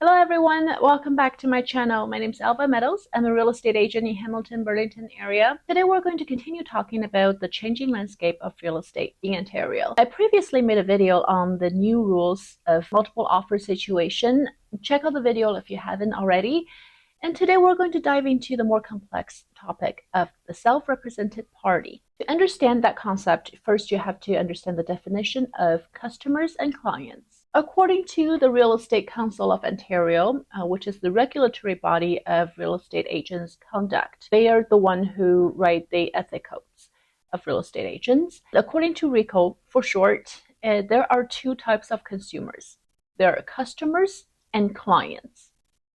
Hello everyone, welcome back to my channel. My name is Alba Meadows. I'm a real estate agent in Hamilton, Burlington area. Today we're going to continue talking about the changing landscape of real estate in Ontario. I previously made a video on the new rules of multiple offer situation. Check out the video if you haven't already. And today we're going to dive into the more complex topic of the self-represented party. To understand that concept, first you have to understand the definition of customers and clients. According to the Real Estate Council of Ontario, which is the regulatory body of real estate agents' conduct, they are the one who write the ethic codes of real estate agents. According to RECO, for short, there are two types of consumers. There are customers and clients.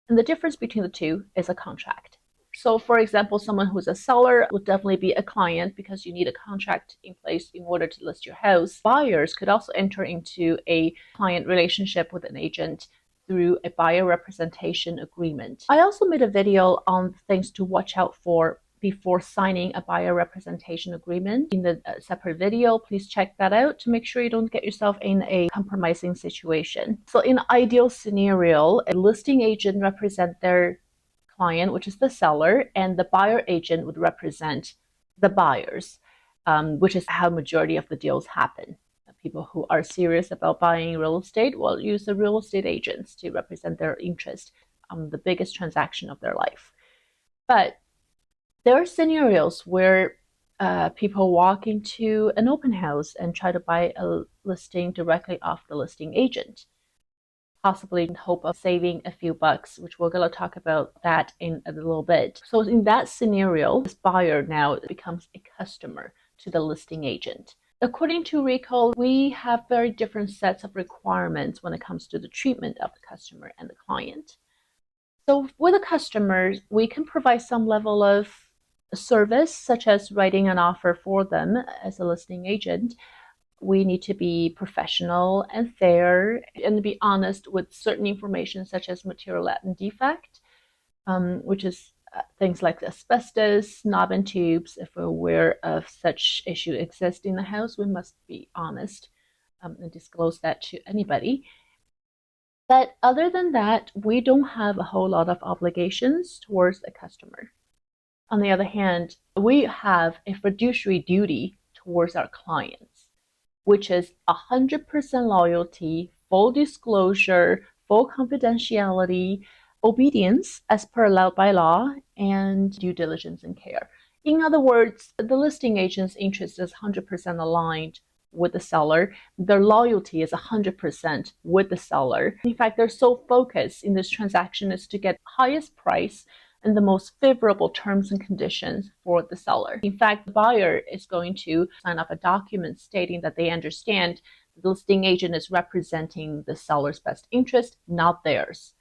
And the difference between the two is a contract. So for example, someone who's a seller would definitely be a client because you need a contract in place in order to list your house. Buyers could also enter into a client relationship with an agent through a buyer representation agreement. I also made a video on things to watch out for before signing a buyer representation agreement in the separate video. Please check that out to make sure you don't get yourself in a compromising situation. So in an ideal scenario, a listing agent represents their client, which is the seller, and the buyer agent would represent the buyers, which is how majority of the deals happen. People who are serious about buying real estate will use the real estate agents to represent their interest on the biggest transaction of their life. But there are scenarios where people walk into an open house and try to buy a listing directly off the listing agent, possibly in hope of saving a few bucks, which we're going to talk about that in a little bit. So in that scenario, this buyer now becomes a customer to the listing agent. According to RECO, we have very different sets of requirements when it comes to the treatment of the customer and the client. So with a customer, we can provide some level of service, such as writing an offer for them as a listing agent. We need to be professional and fair and be honest with certain information such as material latent defect, which is things like asbestos, knob and tubes. If we're aware of such issue exist in the house, we must be honest and disclose that to anybody. But other than that, we don't have a whole lot of obligations towards a customer. On the other hand, we have a fiduciary duty towards our clients, which is 100% loyalty, full disclosure, full confidentiality, obedience as per allowed by law, and due diligence and care. In other words, the listing agent's interest is 100% aligned with the seller. Their loyalty is 100% with the seller. In fact, their sole focus in this transaction is to get highest price and the most favorable terms and conditions for the seller. In fact, the buyer is going to sign off a document stating that they understand the listing agent is representing the seller's best interest, not theirs,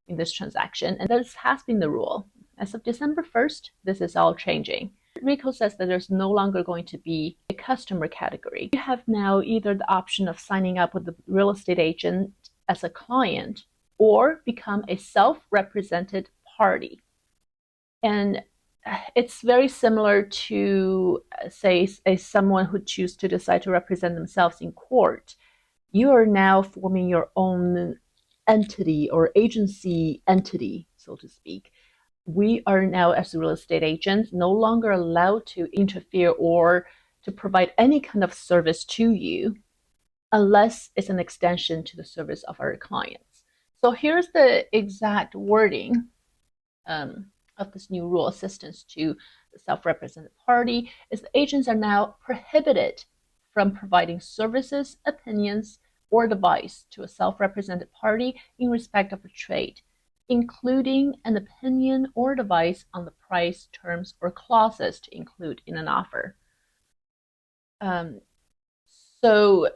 in this transaction. And this has been the rule. As of December 1st, this is all changing. RECO says that there's no longer going to be a customer category. You have now either the option of signing up with the real estate agent as a client or become a self-represented party. And it's very similar to, say, someone who chooses to decide to represent themselves in court. You are now forming your own entity or agency entity, so to speak. We are now, as real estate agents, no longer allowed to interfere or to provide any kind of service to you unless it's an extension to the service of our clients. So here's the exact wording of this new rule. Assistance to the self-represented party is the agents are now prohibited from providing services, opinions, or advice to a self-represented party in respect of a trade, including an opinion or advice on the price, terms, or clauses to include in an offer. So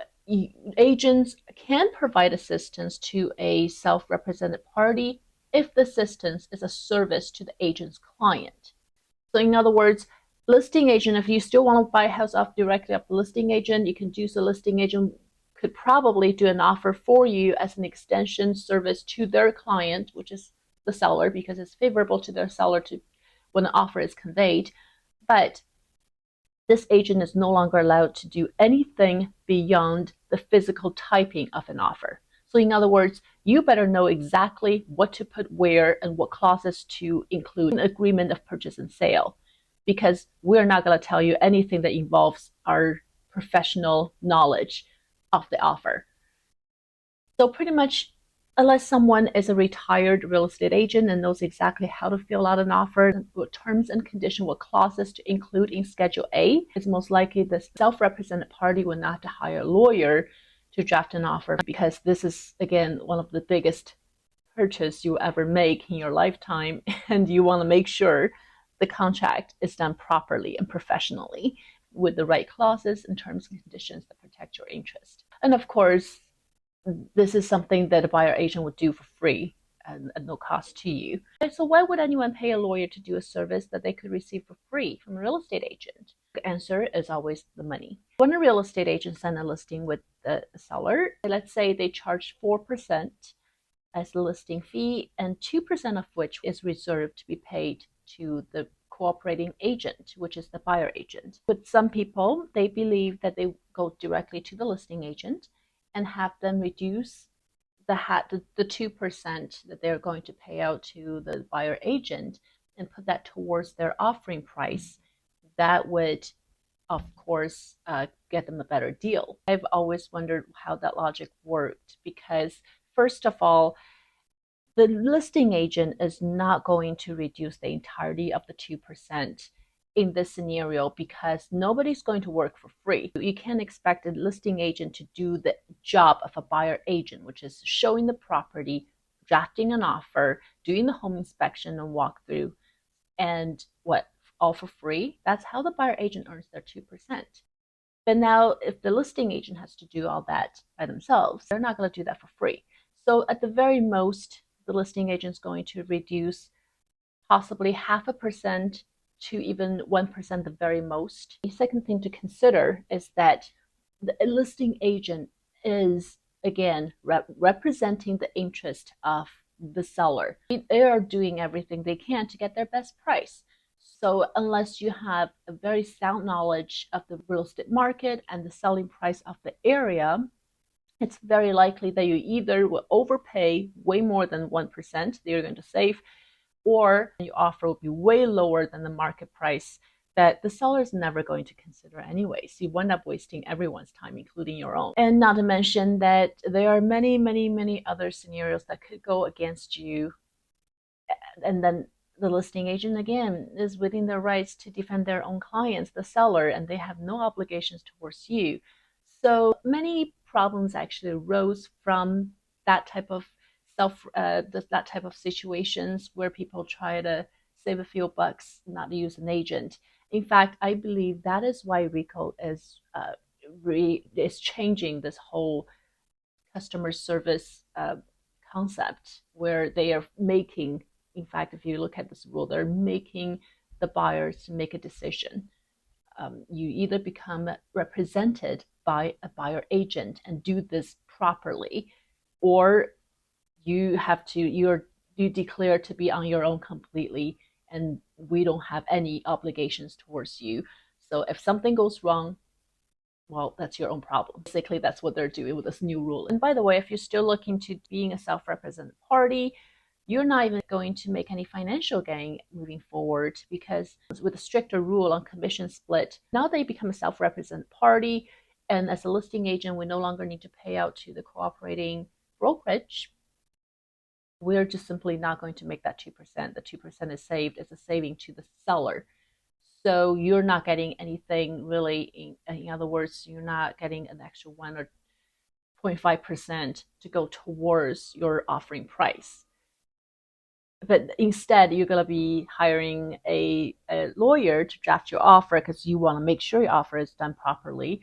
agents can provide assistance to a self-represented party if the assistance is a service to the agent's client. So in other words, listing agent, if you still want to buy a house off directly off the listing agent, you can do so. Listing agent could probably do an offer for you as an extension service to their client, which is the seller, because it's favorable to their seller to when the offer is conveyed. But this agent is no longer allowed to do anything beyond the physical typing of an offer. So in other words, you better know exactly what to put where and what clauses to include in agreement of purchase and sale, because we're not going to tell you anything that involves our professional knowledge of the offer. So pretty much, unless someone is a retired real estate agent and knows exactly how to fill out an offer, what terms and conditions, what clauses to include in Schedule A, it's most likely the self-represented party will not have to hire a lawyer to draft an offer, because this is, again, one of the biggest purchase you ever make in your lifetime, and you want to make sure the contract is done properly and professionally with the right clauses and terms and conditions that protect your interest. And of course, this is something that a buyer agent would do for free and at no cost to you. So why would anyone pay a lawyer to do a service that they could receive for free from a real estate agent? The answer is always the money. When a real estate agent signs a listing with the seller, let's say they charge 4% as the listing fee, and 2% of which is reserved to be paid to the cooperating agent, which is the buyer agent. With some people, they believe that they go directly to the listing agent and have them reduce the 2% that they're going to pay out to the buyer agent and put that towards their offering price. That would, of course, get them a better deal. I've always wondered how that logic worked, because first of all, the listing agent is not going to reduce the entirety of the 2% in this scenario, because nobody's going to work for free. You can't expect a listing agent to do the job of a buyer agent, which is showing the property, drafting an offer, doing the home inspection and walkthrough, and what, all for free? That's how the buyer agent earns their 2%. But now, if the listing agent has to do all that by themselves, they're not going to do that for free. So at the very most, the listing agent is going to reduce possibly 0.5% to even 1% the very most. The second thing to consider is that the listing agent is, again, representing the interest of the seller. They are doing everything they can to get their best price. So unless you have a very sound knowledge of the real estate market and the selling price of the area, it's very likely that you either will overpay way more than 1% that you're going to save, or your offer will be way lower than the market price that the seller is never going to consider anyways. You wind up wasting everyone's time, including your own. And not to mention that there are many, many, many other scenarios that could go against you. And then the listing agent, again, is within their rights to defend their own clients, the seller, and they have no obligations towards you. So many problems actually arose from that type of that type of situations where people try to save a few bucks, not use an agent. In fact, I believe that is why RICO is changing this whole customer service concept, where they are making, in fact, if you look at this rule, they're making the buyers make a decision. You either become represented by a buyer agent and do this properly, or you declare to be on your own completely, and we don't have any obligations towards you. So if something goes wrong, well, that's your own problem. Basically, that's what they're doing with this new rule. And by the way, if you're still looking to being a self-represented party, you're not even going to make any financial gain moving forward, because with a stricter rule on commission split, now they become a self-represented party, and as a listing agent, we no longer need to pay out to the cooperating brokerage. We're just simply not going to make that 2%. The 2% is saved as a saving to the seller. So you're not getting anything really. In other words, you're not getting an extra 1 or 0.5% to go towards your offering price. But instead, you're going to be hiring a lawyer to draft your offer, because you want to make sure your offer is done properly,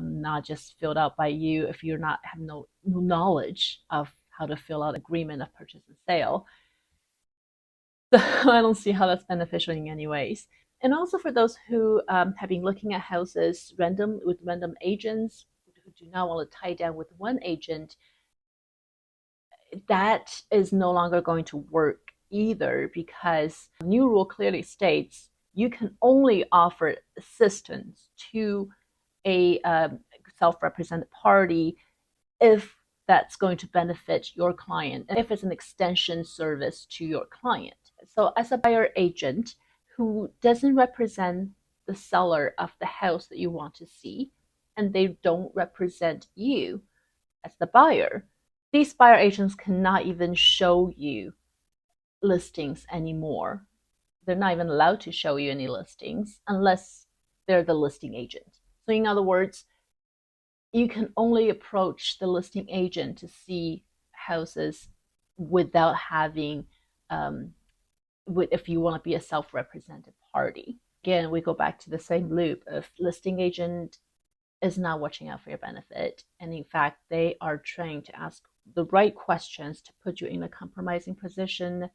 not just filled out by you if you're not have no knowledge of how to fill out agreement of purchase and sale. So I don't see how that's beneficial in any ways. And also for those who have been looking at houses with random agents, who do not want to tie down with one agent, that is no longer going to work either, because the new rule clearly states you can only offer assistance to a self-represented party if that's going to benefit your client, and if it's an extension service to your client. So as a buyer agent who doesn't represent the seller of the house that you want to see, and they don't represent you as the buyer, these buyer agents cannot even show you listings anymore. They're not even allowed to show you any listings unless they're the listing agent. So in other words, you can only approach the listing agent to see houses without having, if you want to be a self-represented party. Again, we go back to the same loop of listing agent is not watching out for your benefit. And in fact, they are trained to ask the right questions to put you in a compromising position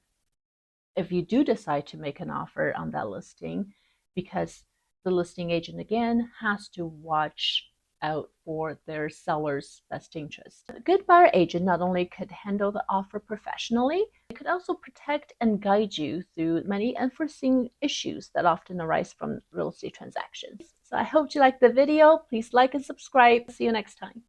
if you do decide to make an offer on that listing, because the listing agent, again, has to watch out for their seller's best interest. A good buyer agent not only could handle the offer professionally, it could also protect and guide you through many unforeseen issues that often arise from real estate transactions. So I hope you liked the video. Please like and subscribe. See you next time.